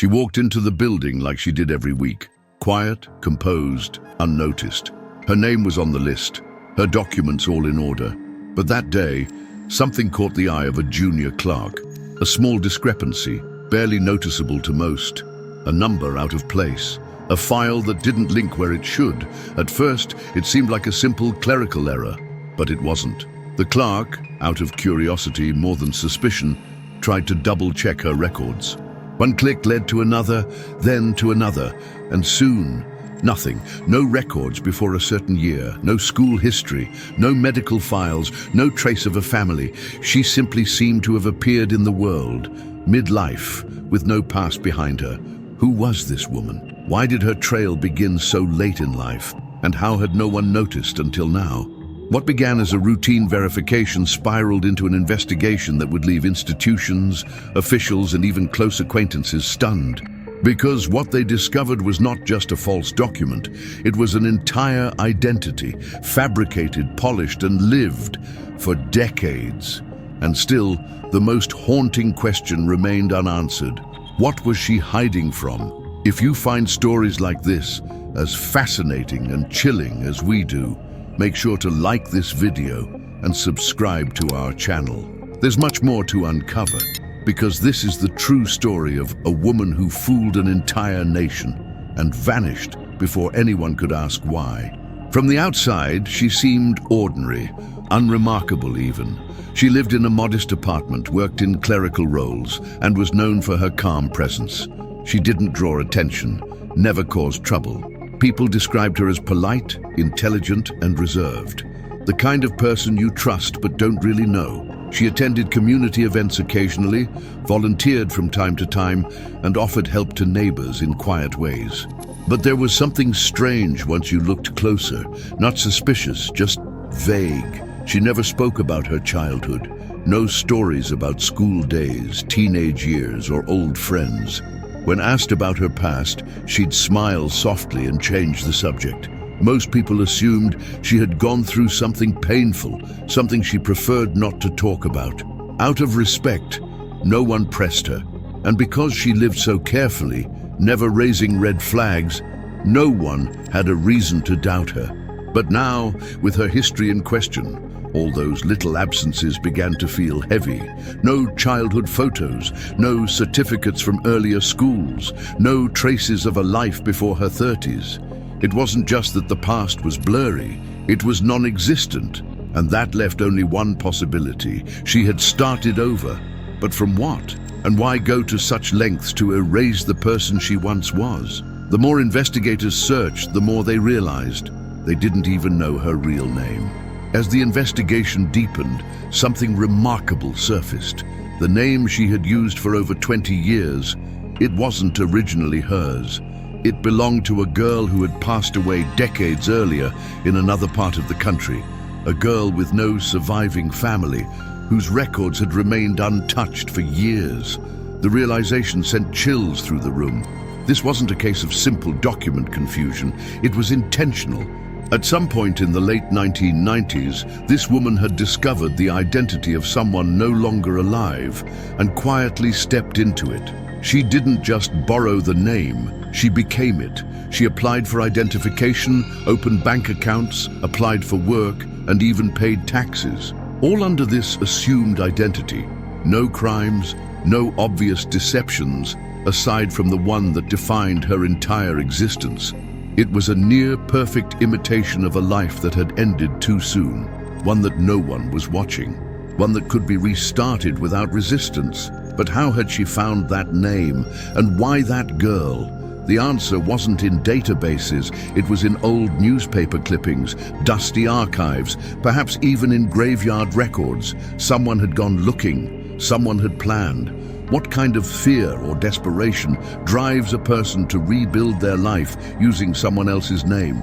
She walked into the building like she did every week, quiet, composed, unnoticed. Her name was on the list, her documents all in order. But that day, something caught the eye of a junior clerk. A small discrepancy, barely noticeable to most. A number out of place. A file that didn't link where it should. At first, it seemed like a simple clerical error, but it wasn't. The clerk, out of curiosity more than suspicion, tried to double-check her records. One click led to another, then to another, and soon, nothing. No records before a certain year, no school history, no medical files, no trace of a family. She simply seemed to have appeared in the world, midlife, with no past behind her. Who was this woman? Why did her trail begin so late in life? And how had no one noticed until now? What began as a routine verification spiraled into an investigation that would leave institutions, officials, and even close acquaintances stunned. Because what they discovered was not just a false document, it was an entire identity, fabricated, polished, and lived for decades. And still, the most haunting question remained unanswered. What was she hiding from? If you find stories like this as fascinating and chilling as we do, make sure to like this video and subscribe to our channel. There's much more to uncover, because this is the true story of a woman who fooled an entire nation and vanished before anyone could ask why. From the outside, she seemed ordinary, unremarkable even. She lived in a modest apartment, worked in clerical roles, and was known for her calm presence. She didn't draw attention, never caused trouble. People described her as polite, intelligent, and reserved. The kind of person you trust but don't really know. She attended community events occasionally, volunteered from time to time, and offered help to neighbors in quiet ways. But there was something strange once you looked closer. Not suspicious, just vague. She never spoke about her childhood. No stories about school days, teenage years, or old friends. When asked about her past, she'd smile softly and change the subject. Most people assumed she had gone through something painful, something she preferred not to talk about. Out of respect, no one pressed her. And because she lived so carefully, never raising red flags, no one had a reason to doubt her. But now, with her history in question, all those little absences began to feel heavy. No childhood photos, no certificates from earlier schools, no traces of a life before her 30s. It wasn't just that the past was blurry, it was non-existent, and that left only one possibility. She had started over. But from what? And why go to such lengths to erase the person she once was? The more investigators searched, the more they realized they didn't even know her real name. As the investigation deepened, something remarkable surfaced. The name she had used for over 20 years, it wasn't originally hers. It belonged to a girl who had passed away decades earlier in another part of the country. A girl with no surviving family, whose records had remained untouched for years. The realization sent chills through the room. This wasn't a case of simple document confusion, it was intentional. At some point in the late 1990s, this woman had discovered the identity of someone no longer alive and quietly stepped into it. She didn't just borrow the name, she became it. She applied for identification, opened bank accounts, applied for work, and even paid taxes. All under this assumed identity. No crimes, no obvious deceptions, aside from the one that defined her entire existence. It was a near-perfect imitation of a life that had ended too soon, one that no one was watching, one that could be restarted without resistance. But how had she found that name, and why that girl? The answer wasn't in databases, it was in old newspaper clippings, dusty archives, perhaps even in graveyard records. Someone had gone looking, someone had planned. What kind of fear or desperation drives a person to rebuild their life using someone else's name?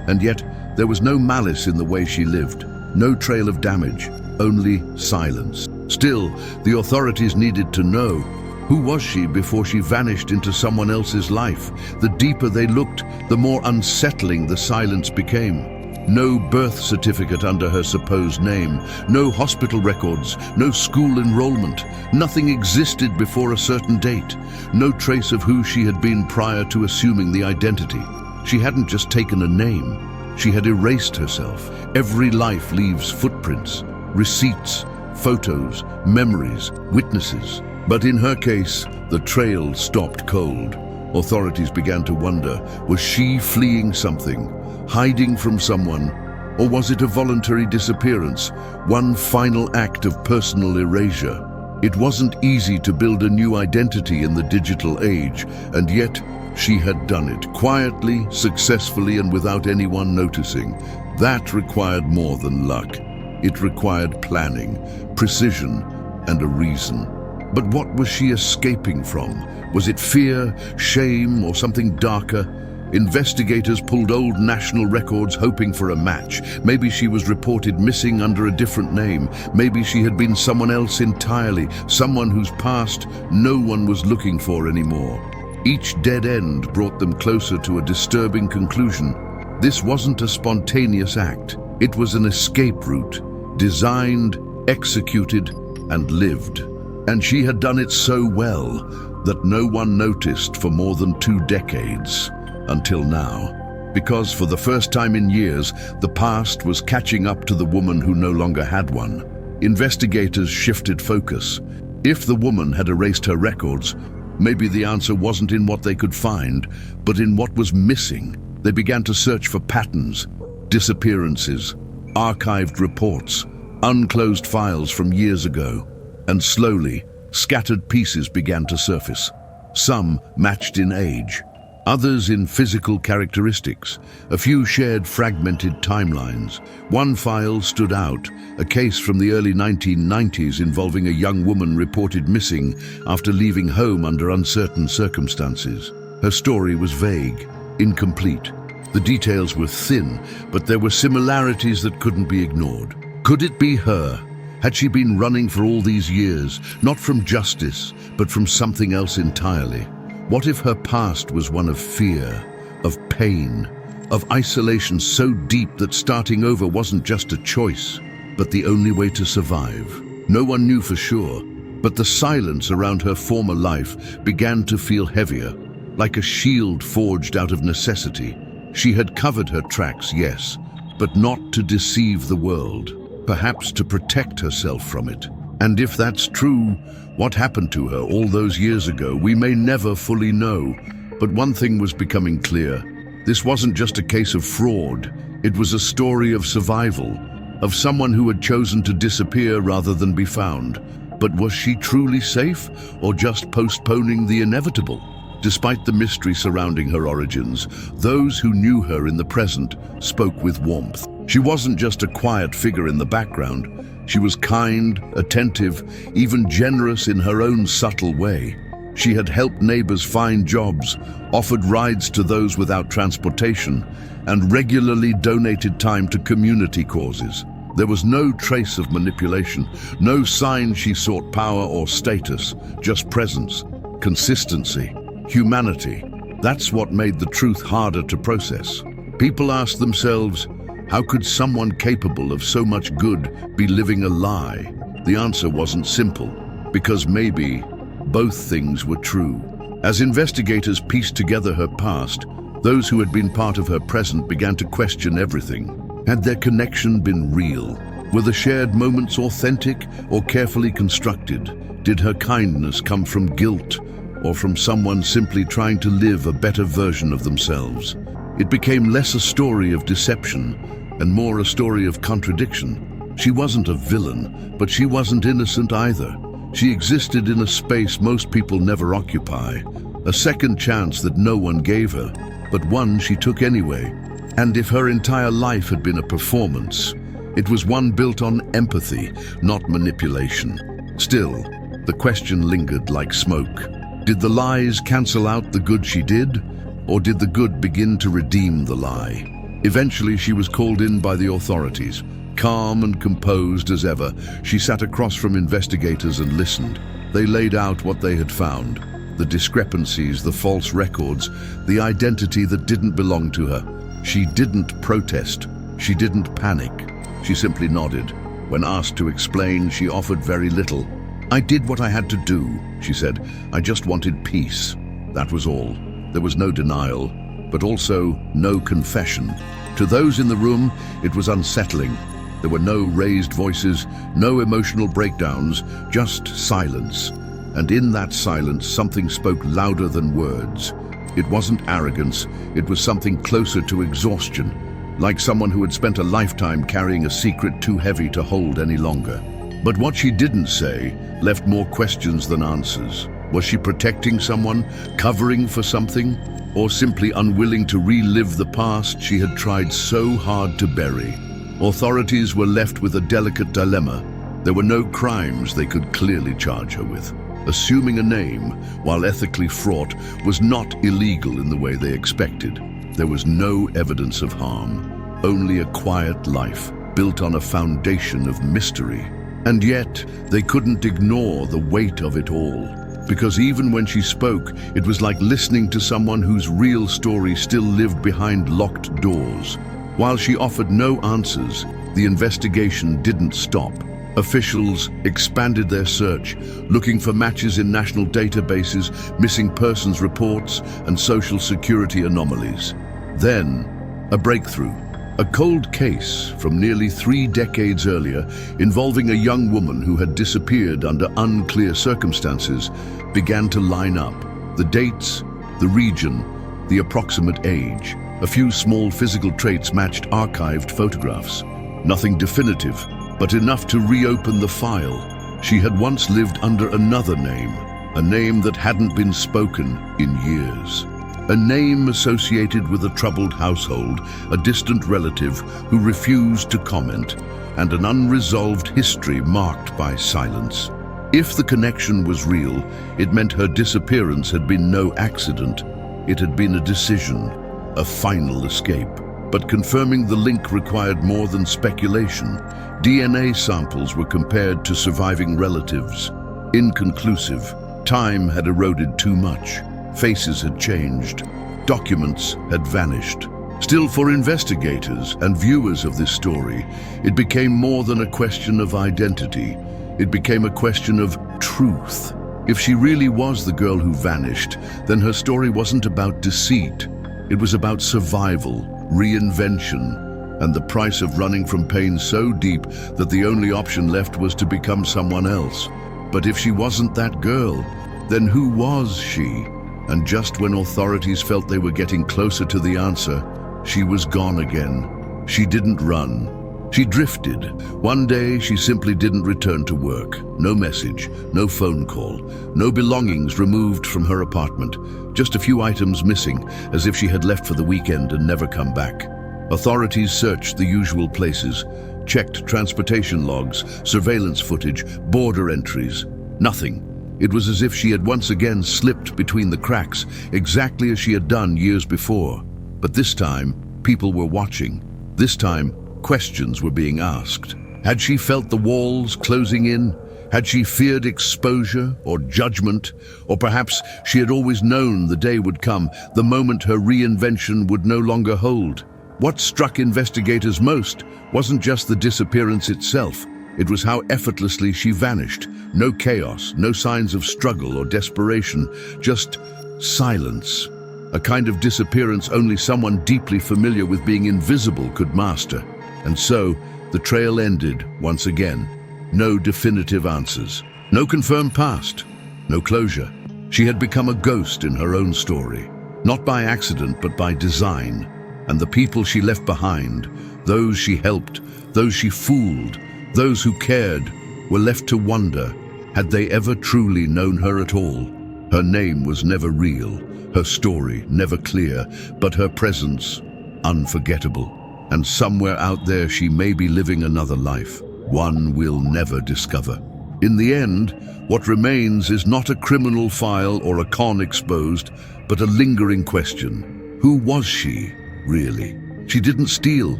And yet, there was no malice in the way she lived, no trail of damage, only silence. Still, the authorities needed to know, who was she before she vanished into someone else's life? The deeper they looked, the more unsettling the silence became. No birth certificate under her supposed name, no hospital records, no school enrollment. Nothing existed before a certain date. No trace of who she had been prior to assuming the identity. She hadn't just taken a name. She had erased herself. Every life leaves footprints, receipts, photos, memories, witnesses. But in her case, the trail stopped cold. Authorities began to wonder, was she fleeing something? Hiding from someone, or was it a voluntary disappearance, one final act of personal erasure? It wasn't easy to build a new identity in the digital age, and yet she had done it, quietly, successfully, and without anyone noticing. That required more than luck. It required planning, precision, and a reason. But what was she escaping from? Was it fear, shame, or something darker? Investigators pulled old national records hoping for a match. Maybe she was reported missing under a different name. Maybe she had been someone else entirely, someone whose past no one was looking for anymore. Each dead end brought them closer to a disturbing conclusion. This wasn't a spontaneous act. It was an escape route, designed, executed, and lived. And she had done it so well that no one noticed for more than 2 decades. Until now, because for the first time in years, the past was catching up to the woman who no longer had one. Investigators shifted focus. If the woman had erased her records, maybe the answer wasn't in what they could find, but in what was missing. They began to search for patterns, disappearances, archived reports, unclosed files from years ago, and slowly, scattered pieces began to surface. Some matched in age, others in physical characteristics. A few shared fragmented timelines. One file stood out, a case from the early 1990s involving a young woman reported missing after leaving home under uncertain circumstances. Her story was vague, incomplete. The details were thin, but there were similarities that couldn't be ignored. Could it be her? Had she been running for all these years, not from justice, but from something else entirely? What if her past was one of fear, of pain, of isolation so deep that starting over wasn't just a choice, but the only way to survive? No one knew for sure, but the silence around her former life began to feel heavier, like a shield forged out of necessity. She had covered her tracks, yes, but not to deceive the world, perhaps to protect herself from it. And if that's true, what happened to her all those years ago, we may never fully know. But one thing was becoming clear. This wasn't just a case of fraud. It was a story of survival, of someone who had chosen to disappear rather than be found. But was she truly safe, or just postponing the inevitable? Despite the mystery surrounding her origins, those who knew her in the present spoke with warmth. She wasn't just a quiet figure in the background. She was kind, attentive, even generous in her own subtle way. She had helped neighbors find jobs, offered rides to those without transportation, and regularly donated time to community causes. There was no trace of manipulation, no sign she sought power or status, just presence, consistency, humanity. That's what made the truth harder to process. People asked themselves, how could someone capable of so much good be living a lie? The answer wasn't simple, because maybe both things were true. As investigators pieced together her past, those who had been part of her present began to question everything. Had their connection been real? Were the shared moments authentic or carefully constructed? Did her kindness come from guilt or from someone simply trying to live a better version of themselves? It became less a story of deception and more a story of contradiction. She wasn't a villain, but she wasn't innocent either. She existed in a space most people never occupy, a second chance that no one gave her, but one she took anyway. And if her entire life had been a performance, it was one built on empathy, not manipulation. Still, the question lingered like smoke. Did the lies cancel out the good she did, or did the good begin to redeem the lie? Eventually, she was called in by the authorities. Calm and composed as ever, she sat across from investigators and listened. They laid out what they had found: the discrepancies, the false records, the identity that didn't belong to her. She didn't protest. She didn't panic. She simply nodded. When asked to explain, she offered very little. "I did what I had to do," she said. "I just wanted peace. That was all." There was no denial, but also no confession. To those in the room, it was unsettling. There were no raised voices, no emotional breakdowns, just silence. And in that silence, something spoke louder than words. It wasn't arrogance, it was something closer to exhaustion, like someone who had spent a lifetime carrying a secret too heavy to hold any longer. But what she didn't say left more questions than answers. Was she protecting someone, covering for something, or simply unwilling to relive the past she had tried so hard to bury? Authorities were left with a delicate dilemma. There were no crimes they could clearly charge her with. Assuming a name, while ethically fraught, was not illegal in the way they expected. There was no evidence of harm, only a quiet life built on a foundation of mystery. And yet, they couldn't ignore the weight of it all. Because even when she spoke, it was like listening to someone whose real story still lived behind locked doors. While she offered no answers, the investigation didn't stop. Officials expanded their search, looking for matches in national databases, missing persons reports, and social security anomalies. Then, a breakthrough. A cold case from nearly 3 decades earlier, involving a young woman who had disappeared under unclear circumstances, began to line up. The dates, the region, the approximate age. A few small physical traits matched archived photographs. Nothing definitive, but enough to reopen the file. She had once lived under another name, a name that hadn't been spoken in years. A name associated with a troubled household, a distant relative who refused to comment, and an unresolved history marked by silence. If the connection was real, it meant her disappearance had been no accident. It had been a decision, a final escape. But confirming the link required more than speculation. DNA samples were compared to surviving relatives. Inconclusive. Time had eroded too much. Faces had changed. Documents had vanished. Still, for investigators and viewers of this story, it became more than a question of identity. It became a question of truth. If she really was the girl who vanished, then her story wasn't about deceit. It was about survival, reinvention, and the price of running from pain so deep that the only option left was to become someone else. But if she wasn't that girl, then who was she? And just when authorities felt they were getting closer to the answer, she was gone again. She didn't run. She drifted. One day, she simply didn't return to work. No message, no phone call, no belongings removed from her apartment. Just a few items missing, as if she had left for the weekend and never come back. Authorities searched the usual places, checked transportation logs, surveillance footage, border entries. Nothing. It was as if she had once again slipped between the cracks, exactly as she had done years before. But this time, people were watching. This time, questions were being asked. Had she felt the walls closing in? Had she feared exposure or judgment? Or perhaps she had always known the day would come, the moment her reinvention would no longer hold. What struck investigators most wasn't just the disappearance itself. It was how effortlessly she vanished. No chaos, no signs of struggle or desperation, just silence. A kind of disappearance only someone deeply familiar with being invisible could master. And so, the trail ended once again. No definitive answers. No confirmed past. No closure. She had become a ghost in her own story. Not by accident, but by design. And the people she left behind, those she helped, those she fooled, those who cared, were left to wonder, had they ever truly known her at all? Her name was never real, her story never clear, but her presence unforgettable. And somewhere out there she may be living another life, one we'll never discover. In the end, what remains is not a criminal file or a con exposed, but a lingering question. Who was she, really? She didn't steal.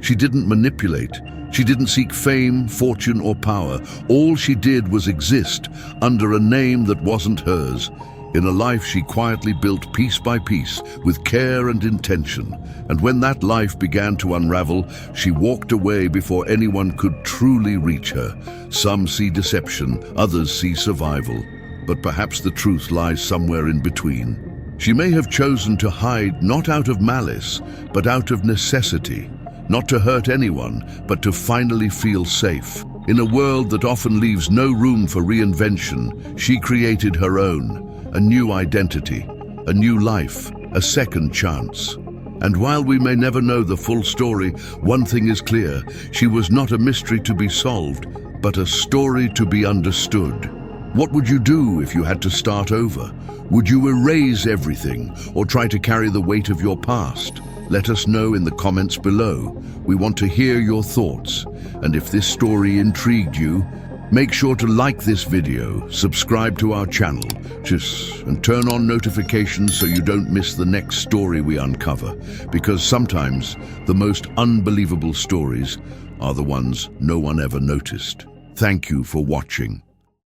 She didn't manipulate. She didn't seek fame, fortune, or power. All she did was exist under a name that wasn't hers. In a life she quietly built piece by piece with care and intention. And when that life began to unravel, she walked away before anyone could truly reach her. Some see deception, others see survival. But perhaps the truth lies somewhere in between. She may have chosen to hide not out of malice, but out of necessity. Not to hurt anyone, but to finally feel safe. In a world that often leaves no room for reinvention, she created her own. A new identity, a new life, a second chance. And while we may never know the full story, one thing is clear: she was not a mystery to be solved, but a story to be understood. What would you do if you had to start over? Would you erase everything or try to carry the weight of your past? Let us know in the comments below. We want to hear your thoughts. And if this story intrigued you, make sure to like this video, subscribe to our channel, and turn on notifications so you don't miss the next story we uncover. Because sometimes the most unbelievable stories are the ones no one ever noticed. Thank you for watching.